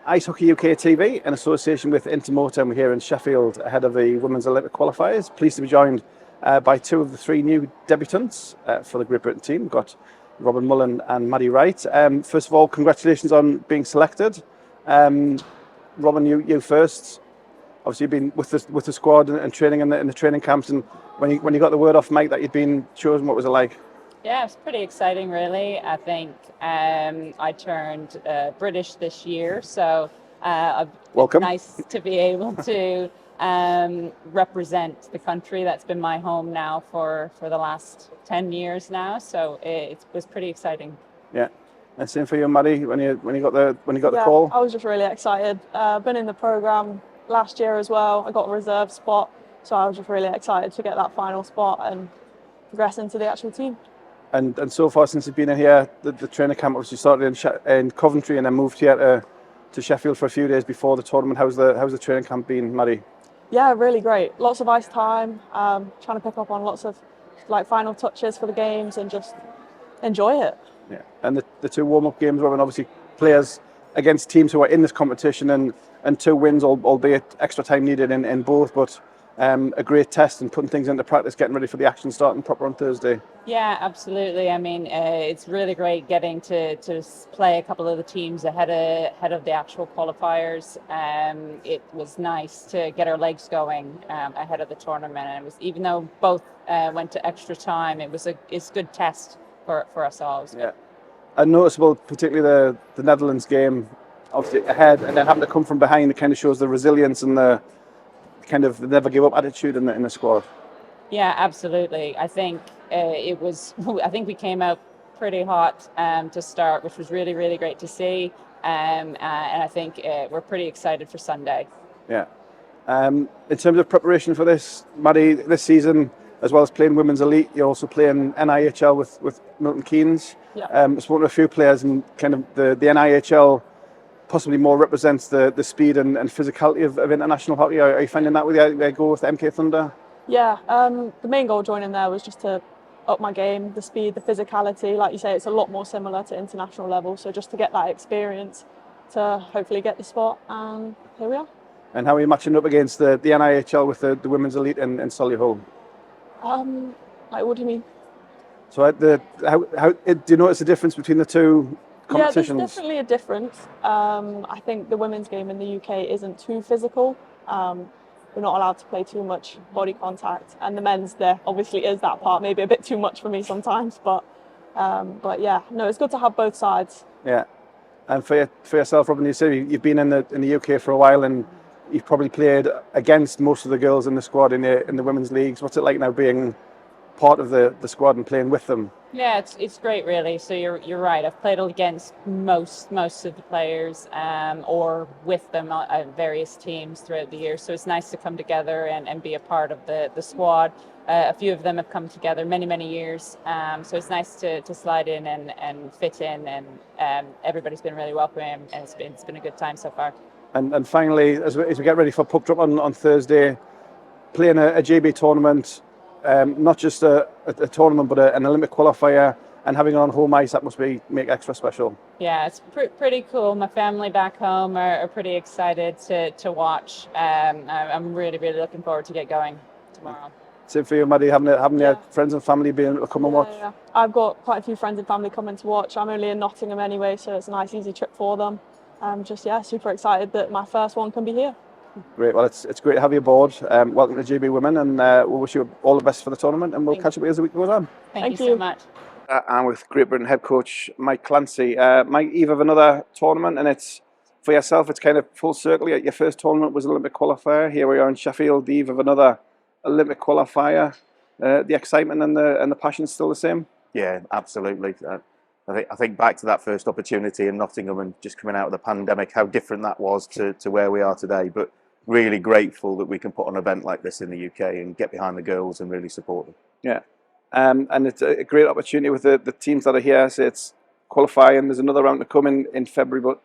IHUKtv in association with Intermotor, and we're here in Sheffield ahead of the Women's Olympic Qualifiers. Pleased to be joined by two of the three new debutants for the Great Britain team. We've got Mullen and Madi Wright. First of all, congratulations on being selected. Robin, you first. Obviously, you've been with the squad and training in the training camps. And when you got the word off Mike that you'd been chosen, what was it like? Yeah, it's pretty exciting, really. I think I turned British this year, so welcome. It's nice to be able to represent the country that's been my home now for the last 10 years now. So it was pretty exciting. Yeah, and same for you, Madi. When you got the call. I was just really excited. Been in the program last year as well. I got a reserve spot, so I was just really excited to get that final spot and progress into the actual team. And so far since you've been in here, the training camp obviously started in Coventry and then moved here to Sheffield for a few days before the tournament. How's the training camp been, Madi? Yeah, really great. Lots of ice time. Trying to pick up on lots of final touches for the games and just enjoy it. Yeah, and the two warm-up games, Robin, obviously players against teams who are in this competition and two wins, albeit extra time needed in both, but a great test and putting things into practice, getting ready for the action starting proper on Thursday. Yeah, absolutely. I mean, it's really great getting to play a couple of the teams ahead of the actual qualifiers. It was nice to get our legs going ahead of the tournament, and it was, even though both went to extra time, it's a good test for us all. Yeah, and noticeable, particularly the Netherlands game, obviously ahead, and then having to come from behind. It kind of shows the resilience and the kind of never give up attitude in the squad. Yeah, absolutely. I think I think we came out pretty hot to start, which was really, really great to see. And I think we're pretty excited for Sunday. Yeah. In terms of preparation for this, Madi, this season, as well as playing Women's Elite, you're also playing NIHL with Milton Keynes. Yeah. Spoken to a few players, and kind of the NIHL possibly more represents the speed and physicality of international hockey. Are you finding that with your go with MK Thunder? Yeah, the main goal joining there was just to up my game, the speed, the physicality. Like you say, it's a lot more similar to international level. So just to get that experience to hopefully get the spot, and here we are. And how are you matching up against the NIHL with the Women's Elite in Solihull? What do you mean? So do you notice the difference between the two competitions? Yeah, there's definitely a difference. I think the women's game in the UK isn't too physical. We're not allowed to play too much body contact, and the men's, there obviously is that part, maybe a bit too much for me sometimes, but yeah, no, it's good to have both sides. Yeah, and for yourself, Robin, you say you've been in the UK for a while, and you've probably played against most of the girls in the squad in the women's leagues. What's it like now being part of the squad and playing with them? Yeah, it's great, really. So you're right. I've played against most of the players or with them at various teams throughout the year. So it's nice to come together and be a part of the squad. A few of them have come together many years. So it's nice to slide in and fit in, and everybody's been really welcoming, and it's been a good time so far. And finally, as we get ready for puck drop on Thursday, playing a JB tournament. Not just a tournament, but an Olympic qualifier, and having it on home ice, that must make extra special. Yeah, it's pretty cool. My family back home are pretty excited to watch. I'm really looking forward to get going tomorrow. Same for you, Madi, having your friends and family being able to come and watch. Yeah. I've got quite a few friends and family coming to watch. I'm only in Nottingham anyway, so it's a nice, easy trip for them. Super excited that my first one can be here. Great. Well, it's great to have you aboard. Welcome to GB Women, and we'll wish you all the best for the tournament, and we'll catch up with you as the week goes on. Thank you so much. I'm with Great Britain head coach Mike Clancy. Mike, eve of another tournament, and it's for yourself. It's kind of full circle. Your first tournament was an Olympic qualifier. Here we are in Sheffield, the eve of another Olympic qualifier. The excitement and the passion is still the same. Yeah, absolutely. I think back to that first opportunity in Nottingham and just coming out of the pandemic, how different that was to where we are today. But really grateful that we can put on an event like this in the UK and get behind the girls and really support them. Yeah, and it's a great opportunity with the teams that are here. So it's qualifying. There's another round to come in February, but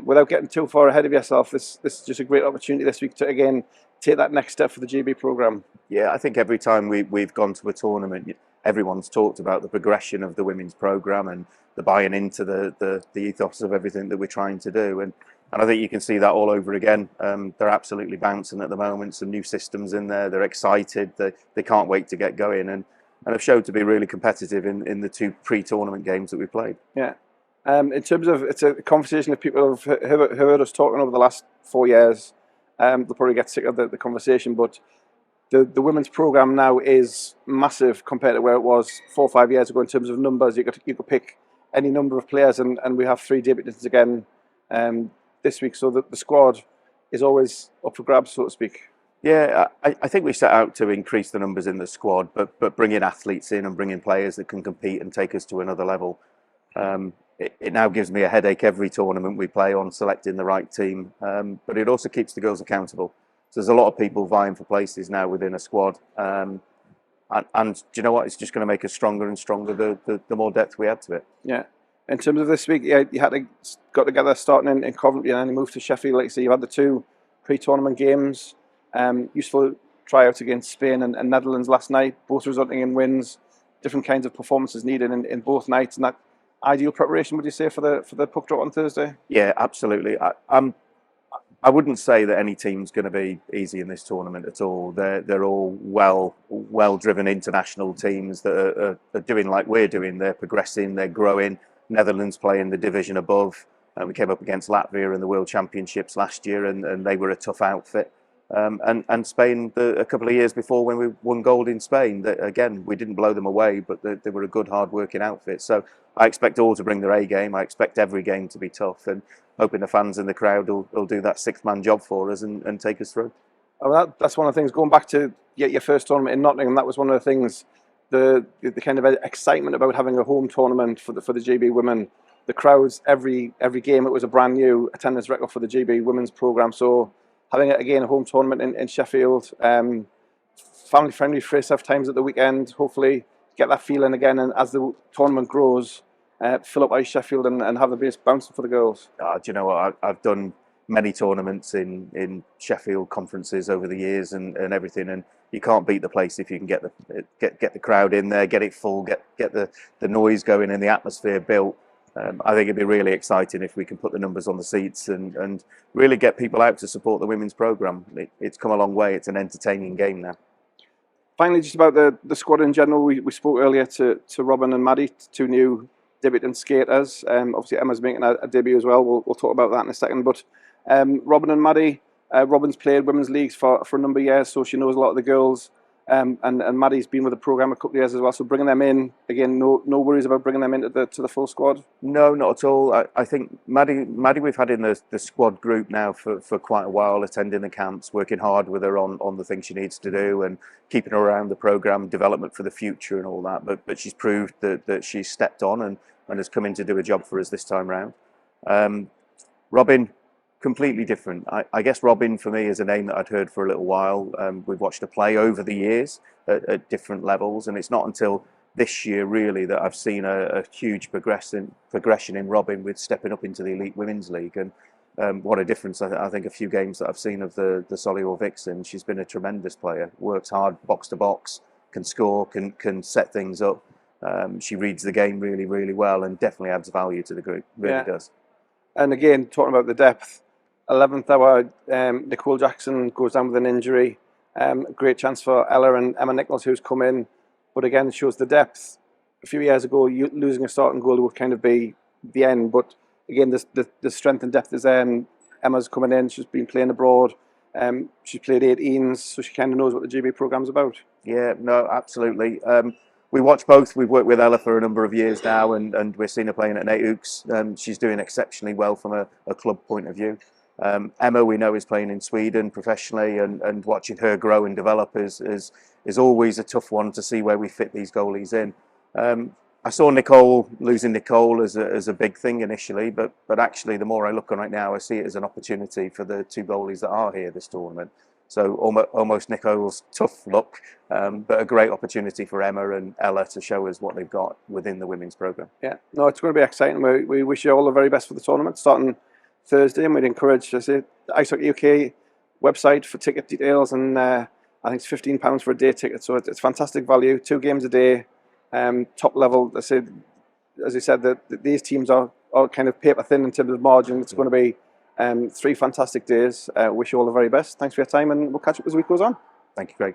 without getting too far ahead of yourself, this is just a great opportunity this week to again take that next step for the GB programme. Yeah, I think every time we've gone to a tournament, everyone's talked about the progression of the women's programme and the buying into the ethos of everything that we're trying to do. And And I think you can see that all over again. They're absolutely bouncing at the moment. Some new systems in there. They're excited. They can't wait to get going, and have showed to be really competitive in the 2 pre-tournament games that we played. Yeah. In terms of, it's a conversation that people have heard us talking over the last 4 years. They'll probably get sick of the conversation, but the women's program now is massive compared to where it was 4 or 5 years ago in terms of numbers. You could pick any number of players, and we have 3 debutants again this week. So the squad is always up for grabs, so to speak. Yeah, I think we set out to increase the numbers in the squad, but bringing athletes in and bringing players that can compete and take us to another level. It now gives me a headache every tournament we play on selecting the right team, but it also keeps the girls accountable. So there's a lot of people vying for places now within a squad, and do you know what? It's just going to make us stronger and stronger the more depth we add to it. Yeah. In terms of this week, yeah, you got together starting in Coventry and then you moved to Sheffield. Like you say, you had the 2 pre-tournament games. Useful tryouts against Spain and Netherlands last night, both resulting in wins. Different kinds of performances needed in both nights, and that ideal preparation, would you say, for the puck drop on Thursday? Yeah, absolutely. I wouldn't say that any team's going to be easy in this tournament at all. They're all well driven international teams that are doing like we're doing. They're progressing, they're growing. Netherlands playing the division above. We came up against Latvia in the World Championships last year, and they were a tough outfit. And Spain a couple of years before when we won gold in Spain, again, we didn't blow them away, but they were a good, hard-working outfit. So I expect all to bring their A game. I expect every game to be tough, and hoping the fans in the crowd will do that 6-man job for us and take us through. Oh, that's one of the things. Going back to your first tournament in Nottingham, that was one of the things. The kind of excitement about having a home tournament for the GB women. The crowds every game, it was a brand new attendance record for the GB women's program. So having again a home tournament in Sheffield, family friendly face-off times at the weekend. Hopefully get that feeling again, and as the tournament grows, fill up Ice Sheffield and have the base bouncing for the girls. Do you know what? I've done many tournaments in Sheffield conferences over the years and everything, and you can't beat the place if you can get the crowd in there, get it full, get the noise going and the atmosphere built. I think it'd be really exciting if we can put the numbers on the seats and really get people out to support the women's programme. It's come a long way. It's an entertaining game now. Finally, just about the squad in general, we spoke earlier to Robin and Madi, 2 new debutant skaters. Obviously, Emma's making a debut as well. We'll talk about that in a second. But Robin and Madi, Robin's played women's leagues for a number of years, so she knows a lot of the girls. And Maddie's been with the programme a couple of years as well, so bringing them in again, no worries about bringing them into the full squad. No, not at all. I think Madi we've had in the squad group now for quite a while, attending the camps, working hard with her on the things she needs to do, and keeping her around the programme development for the future and all that. But she's proved that she's stepped on and has come in to do a job for us this time round. Robin, completely different. I guess Robin for me is a name that I'd heard for a little while. We've watched her play over the years at different levels, and it's not until this year really that I've seen a huge progression in Robin with stepping up into the Elite Women's League, and what a difference. I think a few games that I've seen of the Solihull Vixen, she's been a tremendous player, works hard box to box, can score, can set things up. She reads the game really, really well and definitely adds value to the group, really does. And again, talking about the depth, 11th hour, Nicole Jackson goes down with an injury. Great chance for Ella and Emma Nichols, who's come in. But again, it shows the depth. A few years ago, losing a starting goal would kind of be the end. But again, the strength and depth is there. And Emma's coming in. She's been playing abroad. She's played 18s, so she kind of knows what the GB programme's about. Yeah, no, absolutely. We watch both. We've worked with Ella for a number of years now, and we're seeing her playing at IHUKtv. She's doing exceptionally well from a club point of view. Emma, we know, is playing in Sweden professionally, and watching her grow and develop is always a tough one to see where we fit these goalies in. I saw losing Nicole as a big thing initially, but actually the more I look on it now, I see it as an opportunity for the 2 goalies that are here this tournament. So almost Nicole's tough luck, but a great opportunity for Emma and Ella to show us what they've got within the women's programme. Yeah, no, it's going to be exciting. We wish you all the very best for the tournament, starting Thursday, and we'd encourage the IHUKtv website for ticket details, and I think it's £15 for a day ticket, so it's fantastic value. 2 games a day, top level. As you said, that these teams are kind of paper thin in terms of margin. It's going to be 3 fantastic days. Wish you all the very best. Thanks for your time, and we'll catch up as the week goes on. Thank you, Craig.